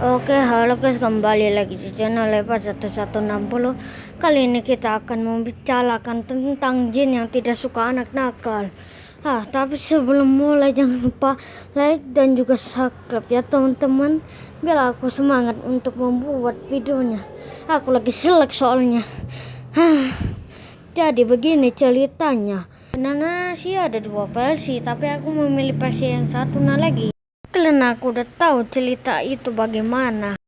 Oke, halo guys, kembali lagi di channel Lepas 1160. Kali ini kita akan membicarakan tentang jin yang tidak suka anak nakal. Tapi sebelum mulai jangan lupa like dan juga subscribe ya teman-teman, biar aku semangat untuk membuat videonya. Aku lagi selek soalnya. Jadi begini ceritanya. Nana sih ada dua versi, tapi aku memilih versi yang satu lagi. Karena aku udah tahu cerita itu bagaimana.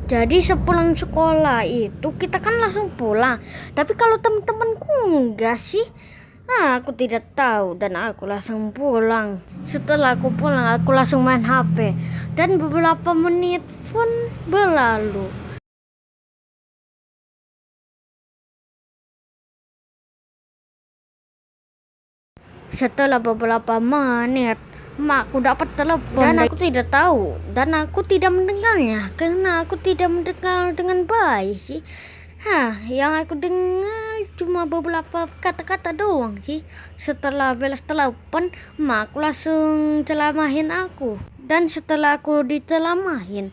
Jadi sepulang sekolah itu kita kan langsung pulang. Tapi kalau teman-temanku enggak sih. Aku tidak tahu dan aku langsung pulang. Setelah aku pulang aku langsung main HP. Dan beberapa menit pun berlalu. Setelah beberapa menit aku dapat telepon dan aku tidak tahu dan aku tidak mendengarnya karena aku tidak mendengar dengan baik sih. Yang aku dengar cuma beberapa kata-kata doang sih. Setelah belas telepon, aku langsung celamahin aku. Dan setelah aku dicelamahin,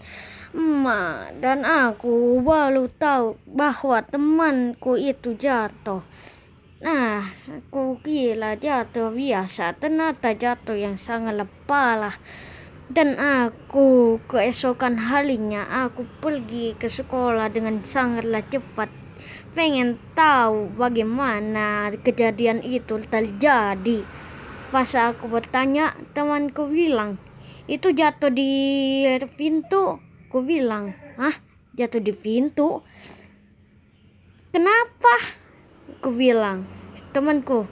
dan aku baru tahu bahwa temanku itu jatuh. Aku kira jatuh biasa, ternyata jatuh yang sangat parah. Dan aku keesokan harinya aku pergi ke sekolah dengan sangatlah cepat. Pengen tahu bagaimana kejadian itu terjadi. Pas aku bertanya, temanku bilang, itu jatuh di pintu. Aku bilang, jatuh di pintu? Kenapa? Aku bilang, temanku,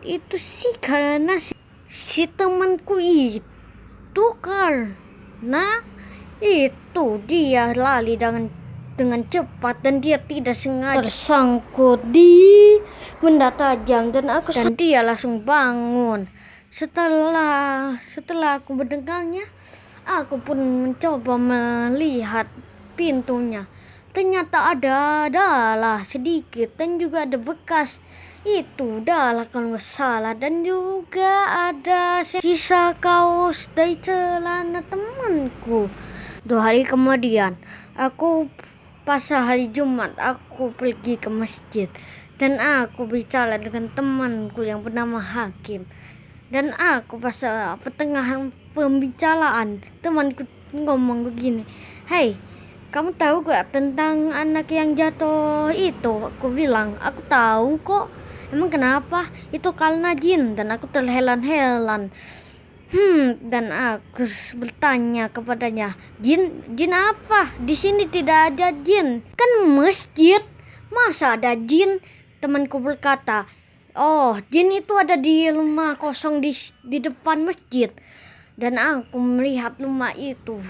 itu sih karena si temanku itu karena itu dia lari dengan cepat dan dia tidak sengaja tersangkut di benda tajam dan dia langsung bangun. Setelah aku mendengarnya, aku pun mencoba melihat pintunya. Ternyata ada dalah sedikit dan juga ada bekas itu dalah kalau nggak salah, dan juga ada sisa kaos dari celana temanku. 2 hari kemudian pas hari Jumat aku pergi ke masjid dan aku bicara dengan temanku yang bernama Hakim. Dan aku pas pertengahan pembicaraan temanku ngomong begini, "Hey, kamu tahu gak tentang anak yang jatuh itu?" Aku bilang, aku tahu kok. Emang kenapa? Itu karena jin. Dan aku terhelan-helan. Dan aku bertanya kepadanya, Jin apa? Di sini tidak ada jin. Kan masjid. Masa ada jin? Temanku berkata, oh, jin itu ada di rumah kosong di depan masjid. Dan aku melihat rumah itu.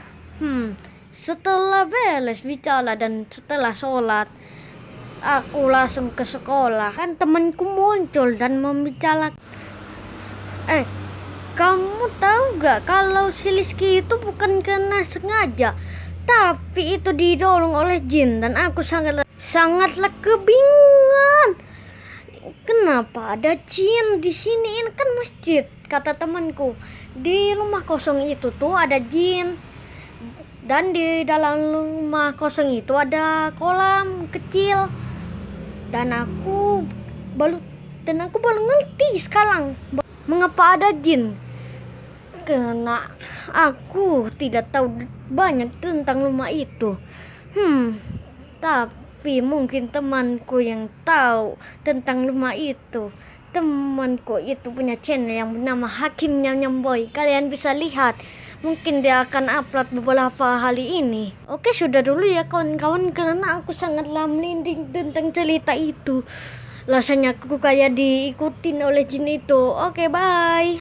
Setelah beres bicara dan setelah sholat, aku langsung ke sekolah. Kan temanku muncul dan membicarakan, kamu tahu gak kalau si Rizky itu bukan kena sengaja, tapi itu didorong oleh jin. Dan aku sangatlah kebingungan. Kenapa ada jin di sini? Ini kan masjid, kata temanku. Di rumah kosong itu tuh ada jin. Dan di dalam rumah kosong itu ada kolam kecil. Dan aku baru ngerti sekarang mengapa ada jin. Karena aku tidak tahu banyak tentang rumah itu. Tapi mungkin temanku yang tahu tentang rumah itu. Temanku itu punya channel yang bernama Hakim Nyam Boy. Kalian bisa lihat. Mungkin dia akan upload beberapa hari ini. Oke, sudah dulu ya kawan-kawan, karena aku sangatlah merinding tentang cerita itu. Rasanya aku kayak diikutin oleh jin itu. Oke, bye.